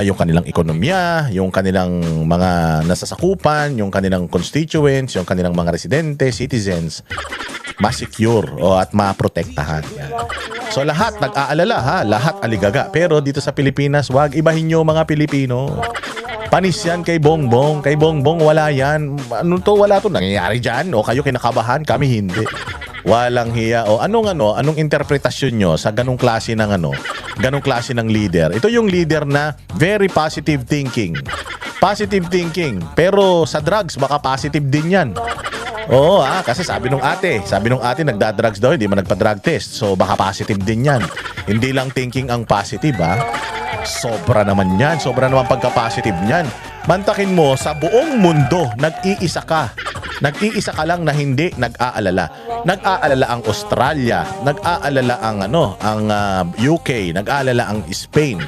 yung kanilang ekonomiya, yung kanilang mga nasasakupan, yung kanilang constituents, yung kanilang mga residente, citizens, ma-secure at ma-protektahan. Yan. So lahat nag-aalala ha, lahat aligaga. Pero dito sa Pilipinas, wag ibahin nyo mga Pilipino. Panis yan kay Bongbong. Kay Bongbong wala yan. Ano to, wala to nangyayari dyan. O kayo kinakabahan, kami hindi. Walang hiya. O anong interpretasyon nyo sa ganong klase ng ganong klase ng leader? Ito yung leader na very positive thinking. Positive thinking. Pero sa drugs, baka positive din yan. Oo kasi sabi nung ate nagda-drugs daw, hindi man nagpa-drug test. So baka positive din yan. Hindi lang thinking ang positive Sobra naman yan. Sobra naman pagka-positive niyan. Mantakin mo, sa buong mundo, nag-iisa ka. Nag-iisa ka lang na hindi nag-aalala. Nag-aalala ang Australia, nag-aalala ang UK, nag-aalala ang Spain,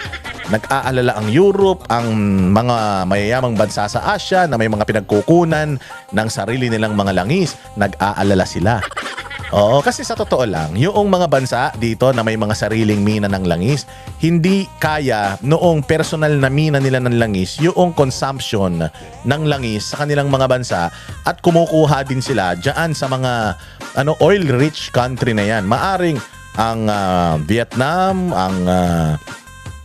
nag-aalala ang Europe, ang mga mayayamang bansa sa Asia na may mga pinagkukunan ng sarili nilang mga langis, nag-aalala sila. Oo, kasi sa totoo lang, yung mga bansa dito na may mga sariling mina ng langis, hindi kaya noong personal na mina nila ng langis, yung consumption ng langis sa kanilang mga bansa at kumukuha din sila dyan sa mga oil-rich country na yan. Maaring ang Vietnam, ang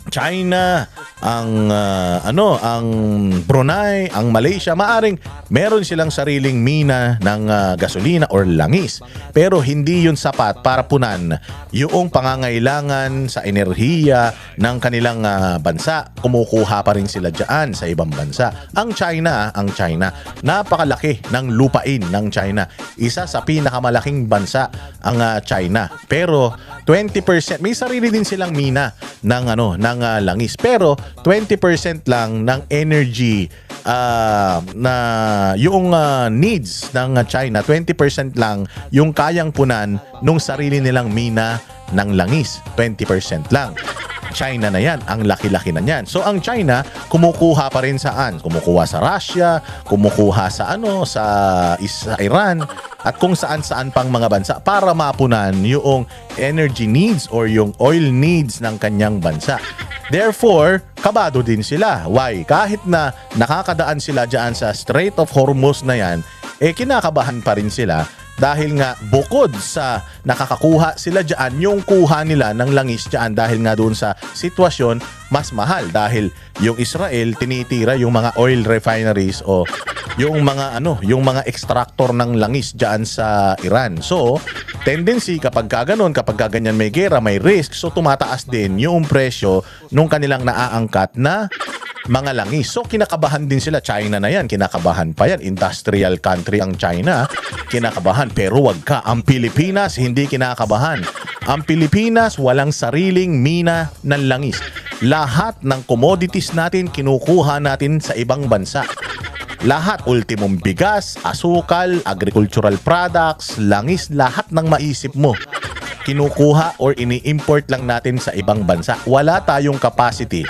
China, ang Brunei, ang Malaysia, maaring meron silang sariling mina ng gasolina or langis. Pero hindi yun sapat para punan yung pangangailangan sa enerhiya ng kanilang bansa. Kumukuha pa rin sila dyan sa ibang bansa. Ang China, napakalaki ng lupain ng China. Isa sa pinakamalaking bansa ang China. Pero 20%, may sarili din silang mina ng langis. Pero 20% lang ng energy na yung needs ng China, 20% lang yung kayang punan nung sarili nilang mina ng langis. 20% lang. China na yan, ang laki-laki na yan. So ang China, kumukuha pa rin saan? Kumukuha sa Russia, kumukuha sa Iran, at kung saan-saan pang mga bansa para mapunan yung energy needs or yung oil needs ng kanyang bansa. Therefore, kabado din sila. Why? Kahit na nakakadaan sila dyan sa Strait of Hormuz na yan, kinakabahan pa rin sila. Dahil nga bukod sa nakakakuha sila dyan, yung kuha nila ng langis dyan dahil nga doon sa sitwasyon mas mahal. Dahil yung Israel tinitira yung mga oil refineries o yung mga extractor ng langis dyan sa Iran. So, tendency kapag ganyan may gera, may risk, so tumataas din yung presyo nung kanilang naaangkat na mga langis. So kinakabahan din sila. China na yan, kinakabahan pa yan. Industrial country ang China, kinakabahan. Pero wag ka, ang Pilipinas hindi kinakabahan. Ang Pilipinas walang sariling mina ng langis. Lahat ng commodities natin kinukuha natin sa ibang bansa. Lahat, ultimong bigas, asukal, agricultural products, langis, lahat ng maisip mo kinukuha or ini-import lang natin sa ibang bansa. Wala tayong capacity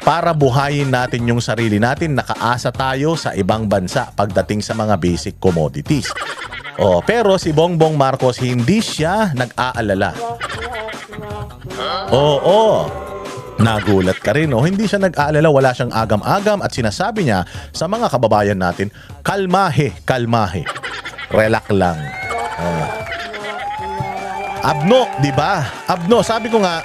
para buhayin natin yung sarili natin. Nakaasa tayo sa ibang bansa pagdating sa mga basic commodities. Pero si Bongbong Marcos, hindi siya nag-aalala. Nagulat ka rin, hindi siya nag-aalala, wala siyang agam-agam at sinasabi niya sa mga kababayan natin, kalmahe. Relax lang. Abno, di ba? Abno, sabi ko nga,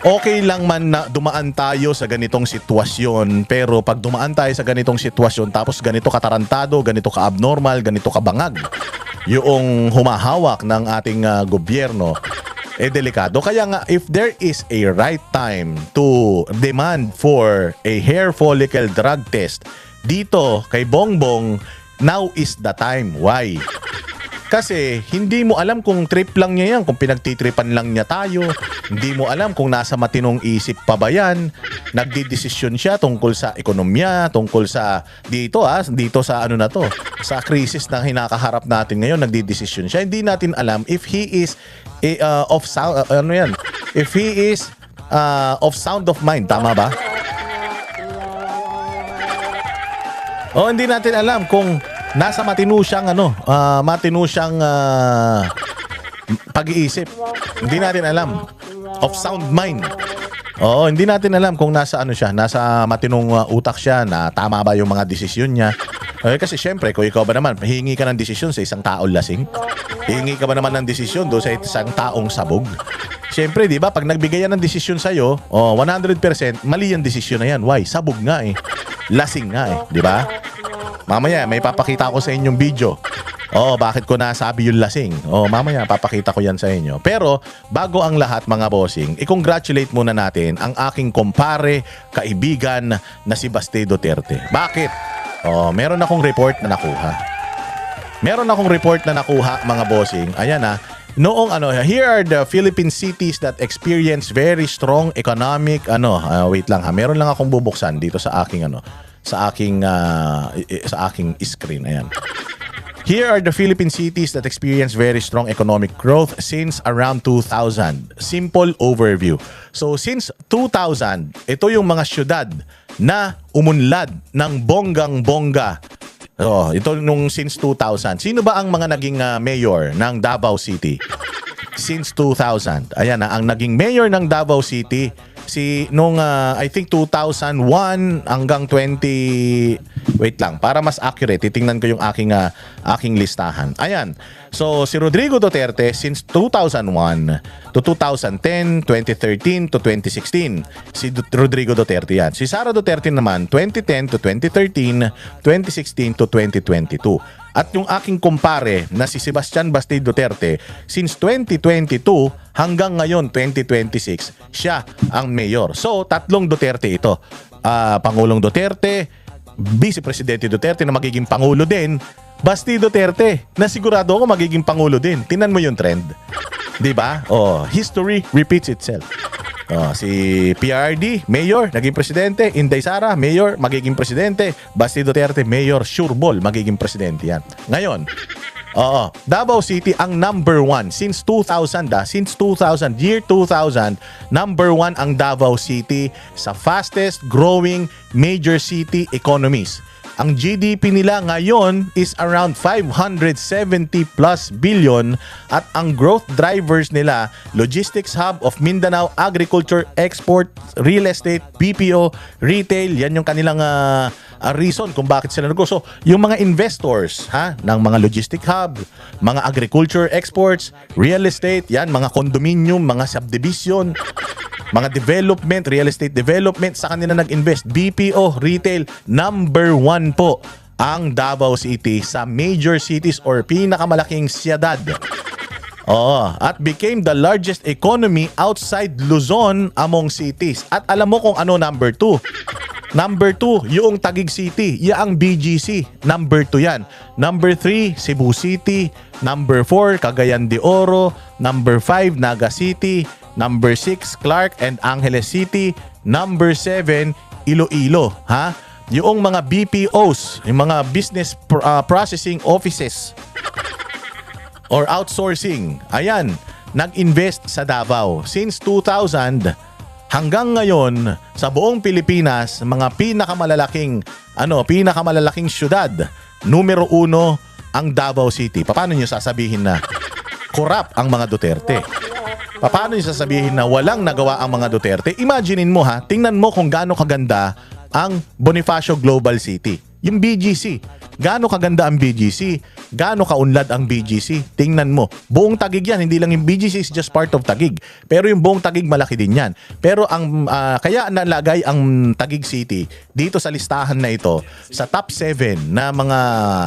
okay lang man na dumaan tayo sa ganitong sitwasyon, pero pag dumaan tayo sa ganitong sitwasyon tapos ganito katarantado, ganito ka-abnormal, ganito kabangag yung humahawak ng ating gobyerno, delikado. Kaya nga, if there is a right time to demand for a hair follicle drug test dito kay Bongbong, now is the time. Why? Kasi hindi mo alam kung trip lang niya yan, kung pinagtitripan lang niya tayo. Hindi mo alam kung nasa matinong isip pa ba yan. Nagdidesisyon siya tungkol sa ekonomiya, tungkol sa dito sa sa krisis na hinakaharap natin ngayon, nagdidesisyon siya. Hindi natin alam if he is of sound if he is of sound of mind, tama ba? Hindi natin alam kung nasa matino siyang pag-iisip. Hindi natin alam. Of sound mind. Oo, hindi natin alam kung nasa ano siya, nasa matinong utak siya, na tama ba yung mga desisyon niya. Kasi syempre, kung ikaw ba naman, hihingi ka ng desisyon sa isang taong lasing? Hihingi ka ba naman ng desisyon doon sa isang taong sabog? Syempre, di ba, pag nagbigay yan ng desisyon sa'yo, 100%, mali yung desisyon na yan. Why? Sabog nga eh. Lasing nga eh, di ba? Mamaya, may papakita ko sa inyong video. Bakit ko nasabi yung lasing? Mamaya papakita ko yan sa inyo. Pero bago ang lahat mga bossing, i-congratulate muna natin ang aking kumpare, kaibigan na si Baste Duterte. Bakit? Meron akong report na nakuha. Mga bossing. Ayan noong here are the Philippine cities that experience very strong economic wait lang meron lang akong bubuksan dito sa aking sa aking screen. Ayan. Here are the Philippine cities that experience very strong economic growth since around 2000. Simple overview. So since 2000, ito yung mga syudad na umunlad ng bonggang-bongga. Ito nung since 2000. Sino ba ang mga naging mayor ng Davao City? Since 2000. Ayan ang naging mayor ng Davao City nung I think 2001 hanggang 20 wait lang para mas accurate titingnan ko yung aking listahan. Ayan. So si Rodrigo Duterte since 2001 to 2010, 2013 to 2016. Si Rodrigo Duterte yan. Si Sara Duterte naman 2010 to 2013, 2016 to 2022. At yung aking kumpare na si Sebastian Baste Duterte since 2022 hanggang ngayon 2026, siya ang mayor. So, tatlong Duterte ito. Pangulong Duterte, Vice Presidente Duterte na magiging Pangulo din, Baste Duterte na sigurado ako magiging Pangulo din. Tingnan mo yung trend. 'Di ba? History repeats itself. Si PRD, mayor, naging presidente. Inday Sara, mayor, magiging presidente. Baste Duterte, mayor, sure ball, magiging presidente yan. Ngayon, Davao City ang number 1 since 2000 since 2000, year 2000, number 1 ang Davao City sa fastest growing major city economies. Ang GDP nila ngayon is around 570 plus billion at ang growth drivers nila, logistics hub of Mindanao, agriculture, export, real estate, BPO, retail, yan yung kanilang reason kung bakit sila negosyo. Yung mga investors ng mga logistic hub, mga agriculture exports, real estate, yan, mga condominium, mga subdivision, mga development, real estate development, sa kanila nag-invest. BPO, retail, number 1 po ang Davao City sa major cities or pinakamalaking siyudad. At became the largest economy outside Luzon among cities. At alam mo kung ano number 2? Number 2, yung Taguig City, ang BGC. Number 2 yan. Number 3, Cebu City. Number 4, Cagayan de Oro. Number 5, Naga City. Number 6, Clark and Angeles City. Number 7, Iloilo. Yung mga BPOs, yung mga business processing offices or outsourcing. Ayan, nag-invest sa Davao. Since 2000 hanggang ngayon, sa buong Pilipinas, mga pinakamalalaking syudad, numero 1 ang Davao City. Paano nyo sasabihin na corrupt ang mga Duterte? Paano nyo sasabihin na walang nagawa ang mga Duterte? Imaginein mo tingnan mo kung gaano kaganda ang Bonifacio Global City. Yung BGC, gaano kaganda ang BGC, gaano kaunlad ang BGC, tingnan mo. Buong Taguig yan, hindi lang yung BGC is just part of Taguig. Pero yung buong Taguig malaki din yan. Pero kaya nalagay ang Taguig City dito sa listahan na ito sa top 7 na mga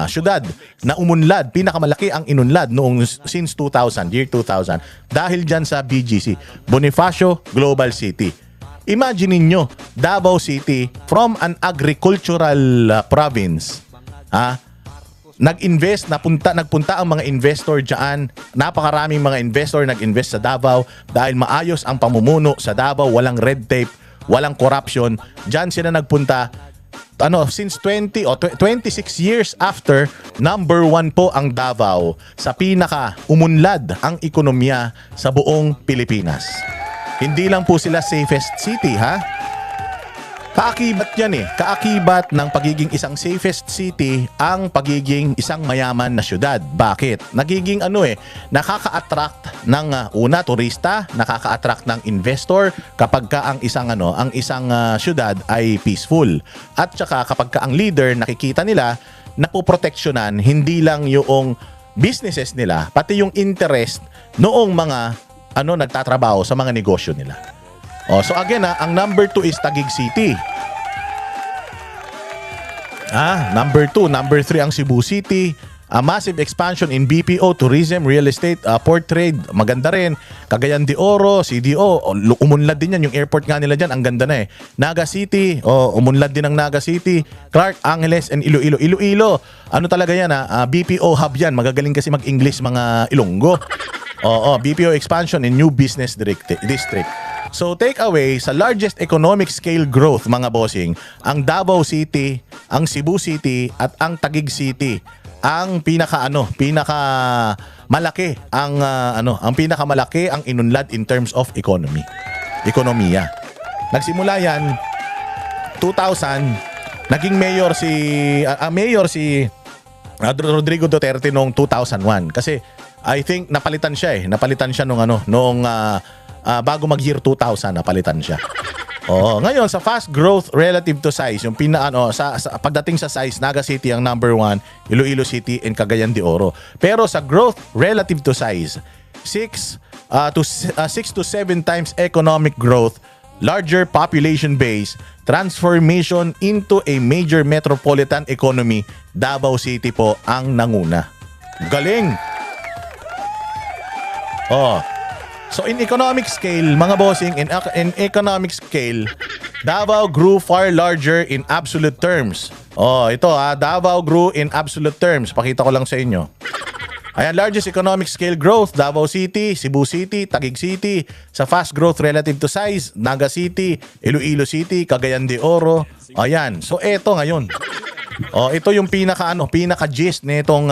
syudad na umunlad, pinakamalaki ang inunlad noong since 2000, year 2000, dahil dyan sa BGC, Bonifacio Global City. Imagine niyo, Davao City from an agricultural province. Nagpunta ang mga investor diyan. Napakaraming mga investor nag-invest sa Davao dahil maayos ang pamumuno sa Davao, walang red tape, walang corruption. Diyan sila nagpunta. Since 26 years after, number 1 po ang Davao sa pinaka umunlad ang ekonomiya sa buong Pilipinas. Hindi lang po sila safest city, Kaakibat yan eh. Kaakibat ng pagiging isang safest city ang pagiging isang mayaman na syudad. Bakit? Nagiging nakaka-attract ng una turista, nakaka-attract ng investor kapag ka ang isang syudad ay peaceful. At saka kapag ka ang leader nakikita nila napoproteksyonan hindi lang yung businesses nila, pati yung interest noong mga nagtatrabaho sa mga negosyo nila. So again ang number 2 is Taguig City. Number 2, number 3 ang Cebu City. A massive expansion in BPO, tourism, real estate, port trade, maganda rin. Cagayan de Oro, CDO, umunlad din yan. Yung airport nga nila dyan, ang ganda na eh. Naga City, umunlad din ang Naga City. Clark, Angeles, and Iloilo. Iloilo, talaga yan BPO hub yan. Magagaling kasi mag-English mga Ilonggo. BPO expansion in new business district. So take away sa largest economic scale growth mga bossing, ang Davao City, ang Cebu City at ang Taguig City ang pinakamalaki ang inunlad in terms of ekonomiya. Nagsimula yan 2000, naging mayor si Rodrigo Duterte noong 2001 kasi I think napalitan siya nung bago mag-year 2000 napalitan siya. Ngayon sa fast growth relative to size, yung sa pagdating sa size, Naga City ang number 1, Iloilo City and Cagayan de Oro. Pero sa growth relative to size, 6 to 7 times economic growth, larger population base, transformation into a major metropolitan economy, Davao City po ang nanguna. Galing! So in economic scale, mga bossing, in economic scale, Davao grew far larger in absolute terms. Davao grew in absolute terms. Pakita ko lang sa inyo. Ayan, largest economic scale growth, Davao City, Cebu City, Taguig City. Sa fast growth relative to size, Naga City, Iloilo City, Cagayan de Oro. Ayan, so eto ngayon. Ito yung pinaka-gist nitong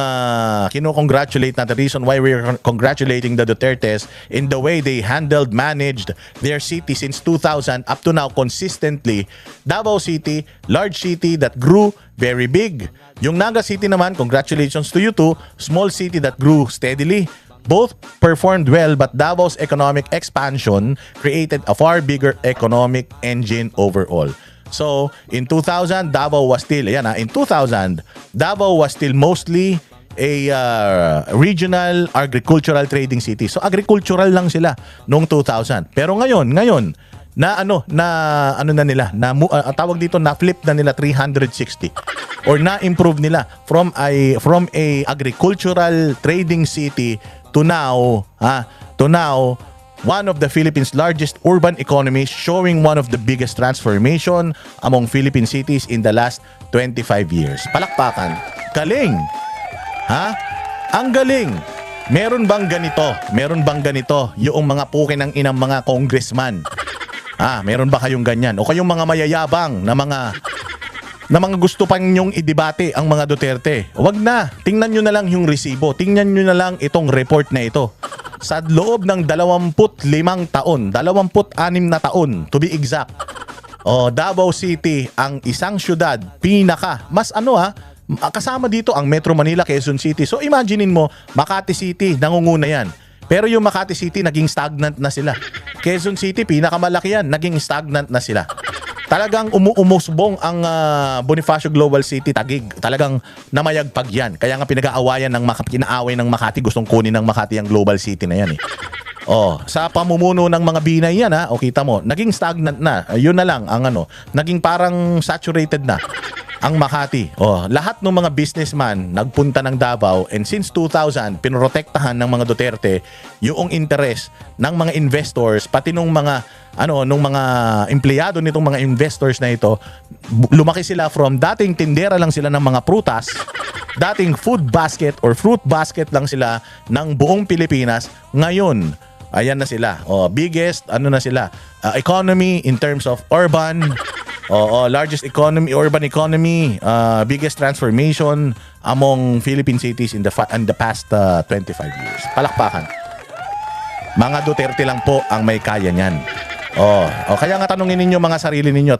kino-congratulate na the reason why we're congratulating the Dutertes in the way they managed their city since 2000 up to now consistently. Davao City, large city that grew very big. Yung Naga City naman, congratulations to you too, small city that grew steadily. Both performed well, but Davao's economic expansion created a far bigger economic engine overall. So, in 2000, Davao was still mostly a regional agricultural trading city. So, agricultural lang sila noong 2000. Pero ngayon, tawag dito, na-flip na nila 360 or na-improve nila from a agricultural trading city to now one of the Philippines' largest urban economies, showing one of the biggest transformation among Philippine cities in the last 25 years. Palakpakan. Galing! Ang galing! Meron bang ganito yung mga pukin ng inang mga congressman? Meron ba kayong ganyan? O kayong mga mayayabang na mga gusto pang nyong idebate ang mga Duterte? Wag na. Tingnan nyo na lang yung resibo. Tingnan nyo na lang itong report na ito. Sa loob ng 25 taon, 26 na taon, to be exact, Davao City ang isang syudad, kasama dito ang Metro Manila, Quezon City. So imaginein mo, Makati City, nangunguna yan. Pero yung Makati City, naging stagnant na sila. Quezon City, pinakamalaki yan, naging stagnant na sila. Talagang umusbong ang Bonifacio Global City, Taguig. Talagang namayagpag yan. Kaya nga pinag-aawayan kinaaway ng Makati, gustong kunin ng Makati ang Global City na yan eh. Sa pamumuno ng mga binay yan kita mo, naging stagnant na. Yun na lang ang naging parang saturated na ang Makati. Lahat ng mga businessman nagpunta ng Davao, and since 2000 pinrotektahan ng mga Duterte yung interes ng mga investors, pati nung mga empleyado nitong mga investors na ito. Lumaki sila from dating tindera lang sila ng mga prutas, dating food basket or fruit basket lang sila ng buong Pilipinas. Ngayon, ayan na sila. Biggest economy in terms of urban, largest economy, urban economy, biggest transformation among Philippine cities in the past 25 years. Palakpakan. Mga Duterte lang po ang may kaya niyan. Kaya nga tanungin ninyo mga sarili ninyo,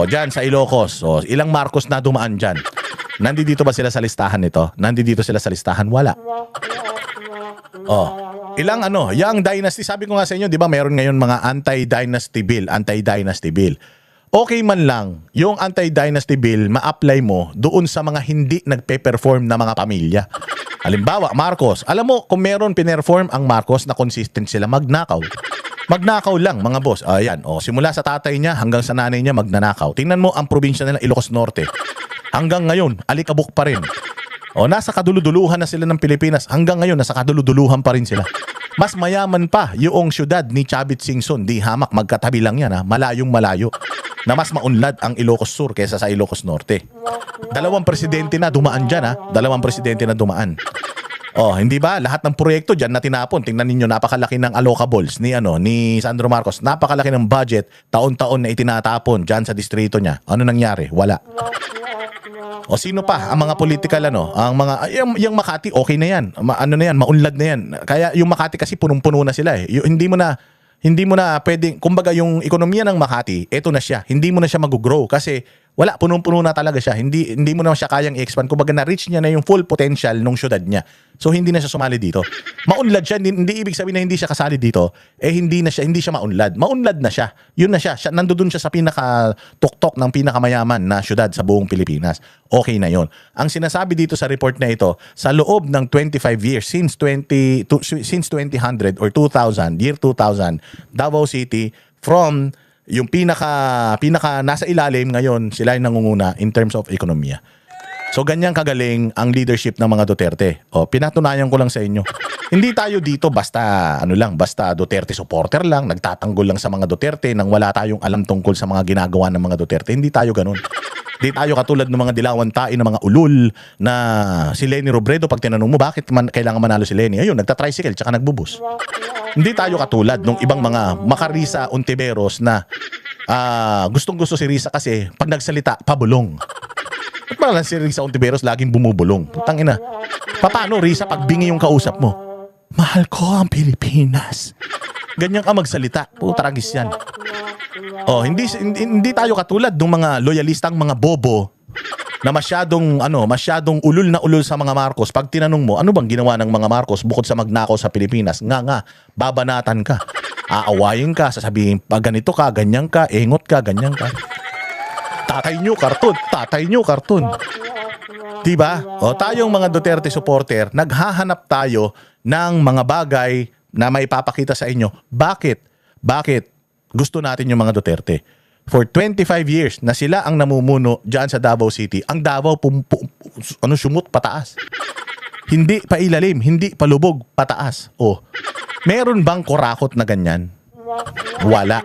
diyan sa Ilocos, ilang Marcos na dumaan diyan? Nandito ba sila sa listahan nito? Nandito sila sa listahan? Wala. Ilang Yang Dynasty, sabi ko nga sa inyo, 'di ba, meron ngayon mga anti-dynasty bill. Okay man lang yung anti-dynasty bill ma-apply mo doon sa mga hindi nagpe-perform na mga pamilya. Halimbawa, Marcos. Alam mo, kung meron pinerform ang Marcos na consistent sila magnakaw. Magnakaw lang, mga boss. Ayan, simula sa tatay niya hanggang sa nanay niya magnanakaw. Tingnan mo ang probinsya nila, Ilocos Norte. Hanggang ngayon, alikabok pa rin. Nasa kaduluduluhan na sila ng Pilipinas. Hanggang ngayon, nasa kaduluduluhan pa rin sila. Mas mayaman pa yung syudad ni Chavit Singson. Di hamak, magkatabi lang yan. Malayong malayo. Na mas maunlad ang Ilocos Sur kaysa sa Ilocos Norte. Dalawang presidente na dumaan dyan. Hindi ba? Lahat ng proyekto dyan na tinapon. Tingnan ninyo, napakalaki ng allocables ni Sandro Marcos. Napakalaki ng budget, taon-taon na itinatapon dyan sa distrito niya. Ano nangyari? Wala. Sino pa? Ang mga political ang mga yung Makati, okay na yan. Maunlad na yan. Kaya yung Makati kasi punong-puno na sila eh. Hindi mo na pwedeng, kumbaga yung ekonomiya ng Makati, eto na siya. Hindi mo na siya mag-grow kasi wala, punong-puno na talaga siya. Hindi mo na siya kayang i-expand. Kumbaga na-reach niya na yung full potential ng syudad niya. So hindi na siya sumali dito. Maunlad siya, hindi ibig sabihin na hindi siya kasali dito, hindi siya maunlad. Maunlad na siya. Yun na siya. Nandoon siya sa pinaka-tuktok ng pinakamayaman na syudad sa buong Pilipinas. Okay na yun. Ang sinasabi dito sa report na ito, sa loob ng 25 years, since 2000 or 2000, year 2000, Davao City, from yung pinaka nasa ilalim ngayon, sila yung nangunguna in terms of ekonomiya. So ganyan kagaling ang leadership ng mga Duterte. Pinatunayan ko lang sa inyo. Hindi tayo dito basta basta Duterte supporter lang, nagtatanggol lang sa mga Duterte nang wala tayong alam tungkol sa mga ginagawa ng mga Duterte. Hindi tayo ganun. Hindi tayo katulad ng mga dilawan tayo ng mga ulul na si Leni Robredo, pag tinanong mo bakit kailangan manalo si Leni, ayun, nagta-tricycle tsaka nagbubus. Hindi tayo katulad ng ibang mga makarisa Ontiveros na gustong-gusto si Risa kasi pag nagsalita, pabulong. At malang si Risa Ontiveros laging bumubulong. Putang ina. Paano, Risa, pag bingi yung kausap mo? Mahal ko ang Pilipinas. Ganyan ka magsalita. Putaragis yan. Hindi tayo katulad ng mga loyalistang mga bobo na masyadong ulul na ulul sa mga Marcos. Pag tinanong mo, ano bang ginawa ng mga Marcos bukod sa magnakaw sa Pilipinas? Babanatan ka. Aawayin ka, sasabihin, pag ganito ka, ganyan ka, engot ka, ganyan ka. Tatay nyo karton. Diba? Tayong mga Duterte supporter, naghahanap tayo ng mga bagay na may papakita sa inyo. Bakit gusto natin yung mga Duterte? For 25 years na sila ang namumuno dyan sa Davao City, ang Davao sumut pataas. Hindi pa ilalim, hindi pa lubog, pataas. Meron bang kurakot na ganyan? Wala.